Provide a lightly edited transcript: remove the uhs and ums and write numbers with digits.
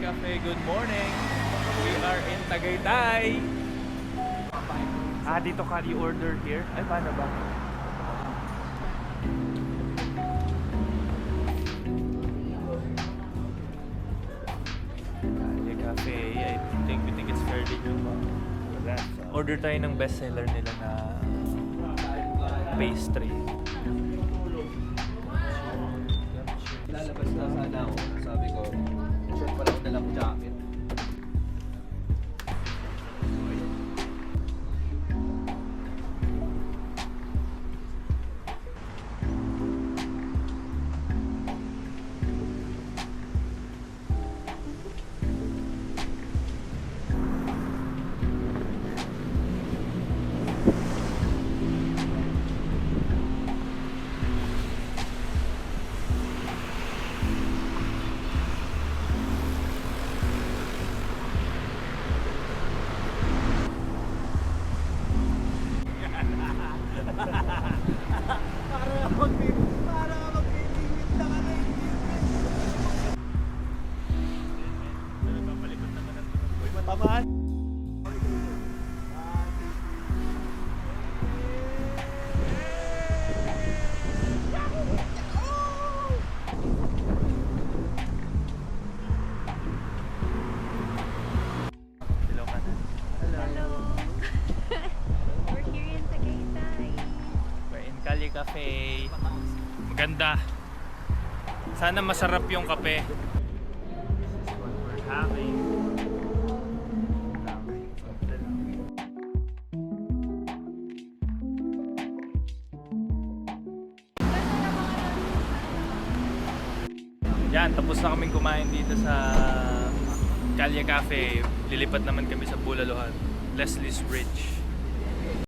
Cafe, good morning. We are in Tagaytay. Dito ka i-order here. Ay, paano ba? Calle Cafe, we think it's fairly new. Order tayo ng bestseller nila na pastry. Lalabas na sana ako. Sabi ko, short pala ako dalang jacket. Tamaan. Hello. We're here in Tagaytay. We're in Calle Cafe. Maganda. Sana masarap yung kape. This is what we're having. Yan, tapos na kaming kumain dito sa Calle Cafe. Lilipat naman kami sa Bulalohan, Leslie's Bridge.